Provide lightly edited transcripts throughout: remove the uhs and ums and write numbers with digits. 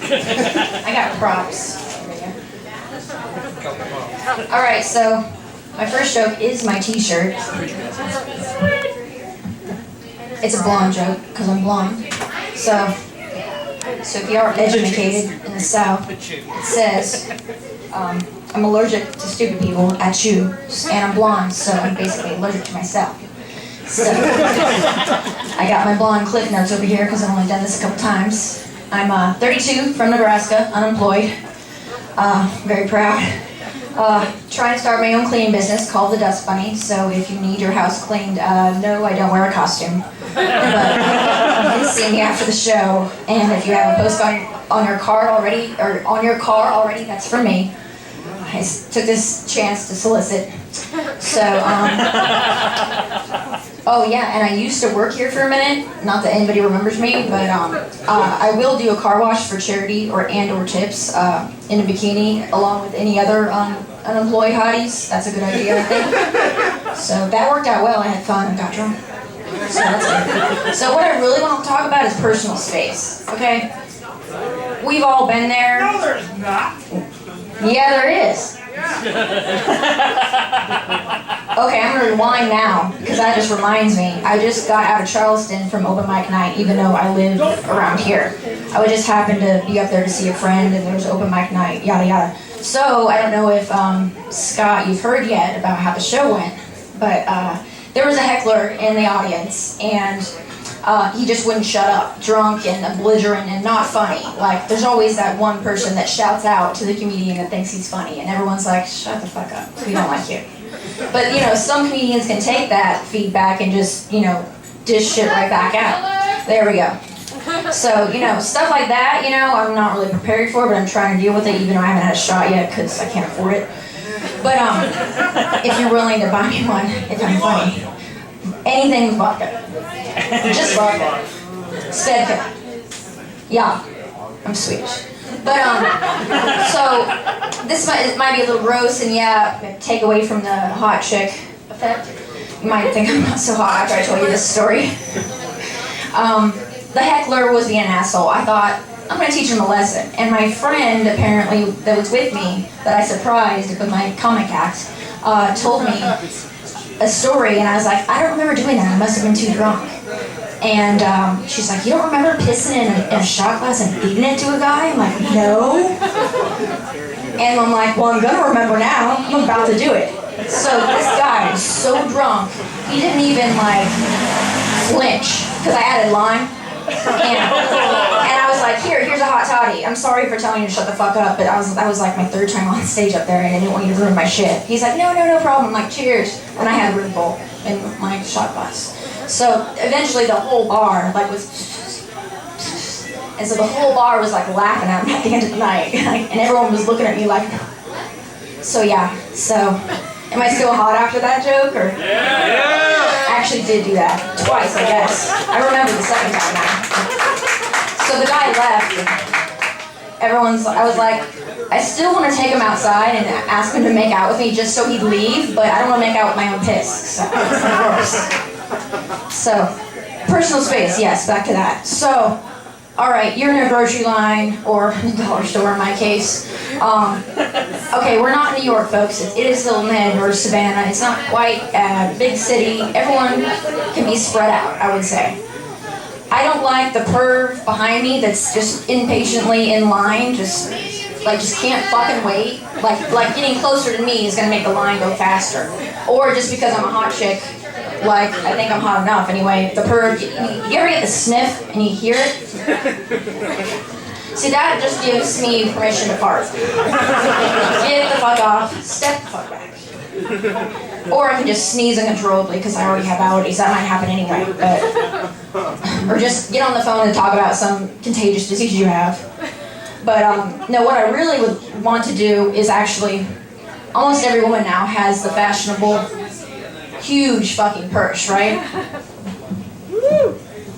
I got props. Alright, so my first joke is my t-shirt. It's a blonde joke, because I'm blonde. So if you are educated in the South, it says, I'm allergic to stupid people at you, and I'm blonde, so I'm basically allergic to myself. So, I got my blonde cliff notes over here because I've only done this a couple times. I'm 32, from Nebraska, unemployed, very proud. Trying to start my own cleaning business called the Dust Bunny, so if you need your house cleaned, no, I don't wear a costume. But you can see me after the show, and if you have a post on your car already, that's for me. I took this chance to solicit. So, oh yeah, and I used to work here for a minute. Not that anybody remembers me, but I will do a car wash for charity or tips in a bikini, along with any other unemployed hotties. That's a good idea, I think. So that worked out well. I had fun and got drunk. So that's good. So what I really want to talk about is personal space. Okay, we've all been there. No, there's not. Yeah, there is. Okay, I'm gonna rewind now, because that just reminds me. I just got out of Charleston from open mic night, even though I live around here. I would just happen to be up there to see a friend, and there was open mic night, yada yada. So, I don't know if, Scott, you've heard yet about how the show went, but there was a heckler in the audience, and he just wouldn't shut up, drunk and belligerent and not funny. Like, there's always that one person that shouts out to the comedian that thinks he's funny, and everyone's like, shut the fuck up, we don't like you. But, you know, some comedians can take that feedback and just, you know, dish shit right back out. There we go. So, you know, stuff like that, you know, I'm not really prepared for, but I'm trying to deal with it, even though I haven't had a shot yet, because I can't afford it. But, if you're willing to buy me one, if I'm funny, anything with vodka. Just vodka. Svedka. Yeah, I'm Swedish. But, so, this might be a little gross, and yeah, take away from the hot chick effect. You might think I'm not so hot after I told you this story. The heckler was being an asshole. I thought, I'm going to teach him a lesson. And my friend, apparently, that was with me, that I surprised with my comic act, told me a story, and I was like, I don't remember doing that. I must have been too drunk. And she's like, you don't remember pissing in a shot glass and feeding it to a guy? I'm like, no. And I'm like, well, I'm going to remember now. I'm about to do it. So this guy was so drunk, he didn't even, like, flinch, because I added lime. And I was like, here's a hot toddy. I'm sorry for telling you to shut the fuck up, but that was like my third time on stage up there, and I didn't want you to ruin my shit. He's like, no problem. I'm like, cheers. And I had a Red Bull in my shot glass. So eventually the whole bar, like, was... And so the whole bar was, like, laughing at me at the end of the night. And everyone was looking at me like... So, yeah. So, am I still hot after that joke, or...? Yeah! I actually did do that. Twice, I guess. I remember the second time now. So the guy left, and I was like, I still want to take him outside and ask him to make out with me just so he'd leave, but I don't want to make out with my own piss, so it's gross. So, personal space, yes, back to that. So, alright, you're in a grocery line, or a dollar store in my case. Okay, we're not in New York, folks. It is still Lynn or Savannah. It's not quite a big city. Everyone can be spread out, I would say. I don't like the perv behind me that's just impatiently in line, just can't fucking wait. Like getting closer to me is gonna make the line go faster. Or just because I'm a hot chick, like, I think I'm hot enough anyway. The perv, you ever get the sniff and you hear it? See, that just gives me permission to fart. Get the fuck off, step the fuck back. Or I can just sneeze uncontrollably because I already have allergies. That might happen anyway. But, or just get on the phone and talk about some contagious disease you have. But no, what I really would want to do is actually, almost every woman now has the fashionable, huge fucking purse, right?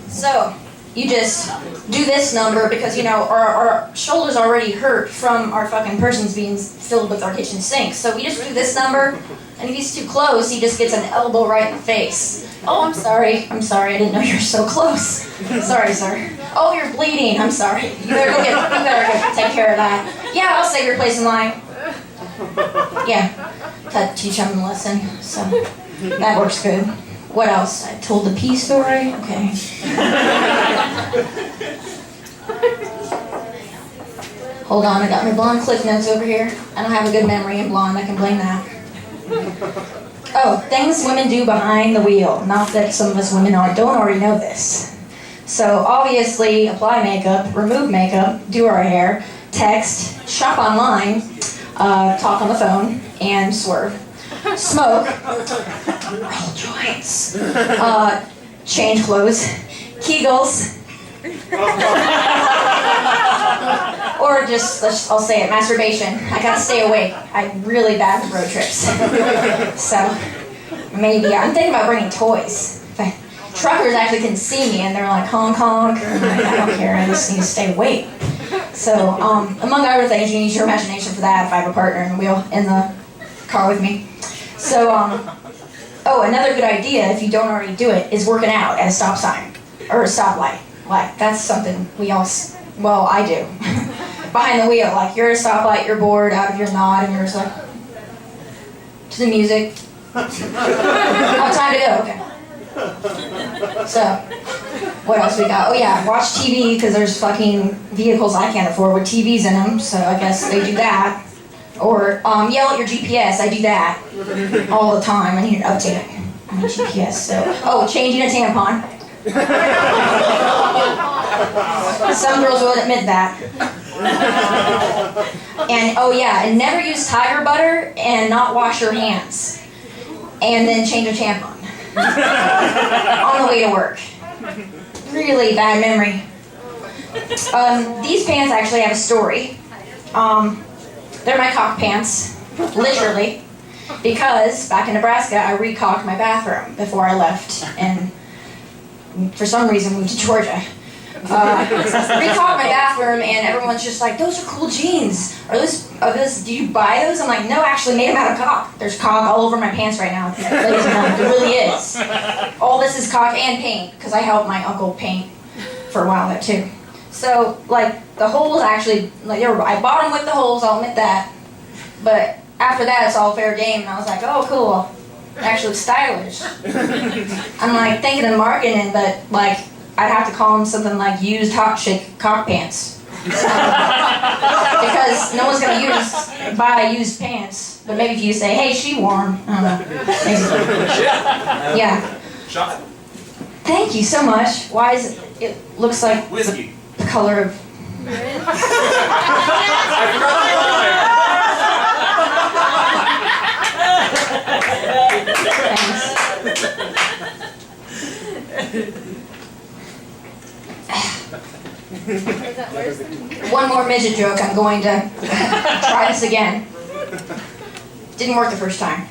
So, you just do this number because, you know, our shoulders already hurt from our fucking persons being filled with our kitchen sink. So we just do this number, and if he's too close, he just gets an elbow right in the face. Oh, I'm sorry, I didn't know you were so close. Sorry, sir. Oh, you're bleeding, I'm sorry. You better go get take care of that. Yeah, I'll save your place in line. Yeah, to teach them a lesson, so that works good. What else? I told the pea story, okay. Hold on, I got my blonde cliff notes over here. I don't have a good memory in blonde, I can blame that. Oh, things women do behind the wheel. Not that some of us women don't already know this. So obviously, apply makeup, remove makeup, do our hair, text, shop online, talk on the phone, and swerve. Smoke, roll joints, change clothes, Kegels, or just, I'll say it, masturbation. I gotta stay awake. I'm really bad with road trips. So, maybe, I'm thinking about bringing toys. Truckers actually can see me and they're like, honk, honk. I'm like, I don't care, I just need to stay awake. So, among other things, you need your imagination for that if I have a partner in the car with me. So, oh, another good idea, if you don't already do it, is working out at a stop sign, or a stoplight. Like, that's something we all, well, I do. Behind the wheel, like, you're at a stoplight, you're bored, out of your nod, and you're just like, to the music. Oh, time to go, okay. So, what else we got? Oh yeah, watch TV, because there's fucking vehicles I can't afford with TVs in them, so I guess they do that. Or yell at your GPS, I do that all the time. I need an update on my GPS. So, oh, changing a tampon. Some girls will admit that. And oh yeah, and never use tiger butter and not wash your hands. And then change a tampon. On the way to work. Really bad memory. These pants actually have a story. They're my cock pants, literally, because back in Nebraska I recocked my bathroom before I left and for some reason moved to Georgia. Recocked my bathroom and everyone's just like, those are cool jeans. Do you buy those? I'm like, no, actually made them out of cock. There's cock all over my pants right now. Ladies and gentlemen, there really is. All this is cock and paint, because I helped my uncle paint for a while there too. So, like, the holes actually, like, I bought them with the holes, I'll admit that. But after that, it's all fair game, and I was like, oh, cool. Actually stylish. I'm, like, thinking of marketing, but, like, I'd have to call them something like used hot chick cock pants. Because no one's going to buy used pants. But maybe if you say, hey, she warm. I don't know. Yeah. Shot. Thank you so much. Why is it looks like whiskey. The color of... I forgot Thanks. One more midget joke. I'm going to try this again. Didn't work the first time.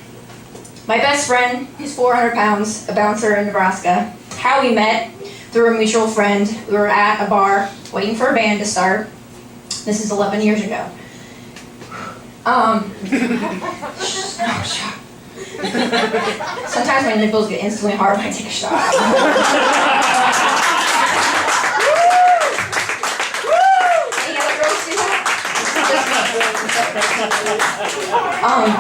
My best friend, he's 400 pounds, a bouncer in Nebraska. How we met, through a mutual friend. We were at a bar, waiting for a band to start. This is 11 years ago. Sometimes my nipples get instantly hard when I take a shot. Any other girls do that?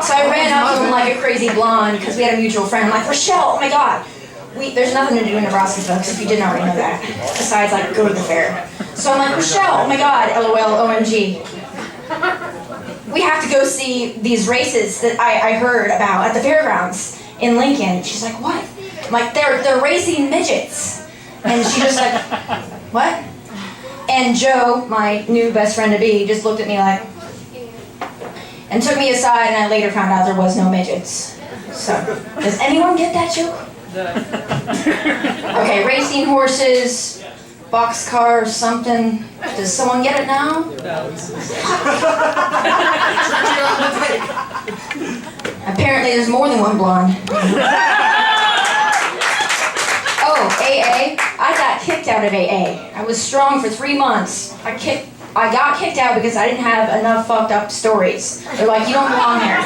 So I ran up to him like a crazy blonde because we had a mutual friend. I'm like, Rochelle, oh my god. There's nothing to do in Nebraska, folks, if you didn't already know that. Besides, like, go to the fair. So I'm like, Rochelle, oh my god, LOL, OMG. We have to go see these races that I heard about at the fairgrounds in Lincoln. She's like, what? I'm like, they're racing midgets. And she's just like, what? And Joe, my new best friend to be, just looked at me like, and took me aside, and I later found out there was no midgets. So, does anyone get that joke? Okay, racing horses, boxcar, something. Does someone get it now? Apparently there's more than one blonde. Oh, AA. I got kicked out of AA. I was strong for 3 months. I got kicked out because I didn't have enough fucked up stories. They're like, you don't belong here.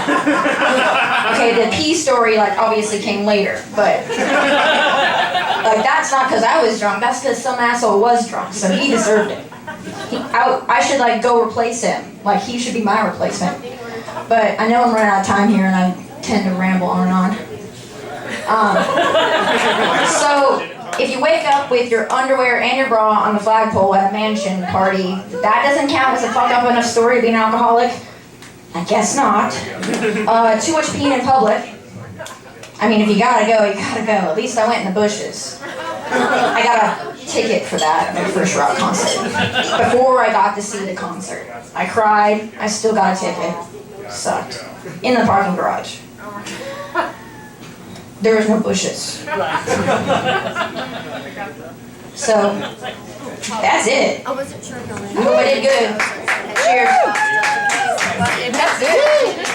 Okay, the pee story, like, obviously came later, but like, that's not because I was drunk, that's because some asshole was drunk, so he deserved it. I should like go replace him. Like he should be my replacement. But I know I'm running out of time here, and I tend to ramble on and on. So if you wake up with your underwear and your bra on the flagpole at a mansion party, that doesn't count as a fucked up enough story to be an alcoholic? I guess not. Too much peeing in public. I mean, if you gotta go, you gotta go. At least I went in the bushes. I got a ticket for that at my first rock concert. Before I got to see the concert. I cried. I still got a ticket. Sucked. In the parking garage. There was no bushes. So, that's it. I wasn't sure. I hope I did good. Cheers. That's it.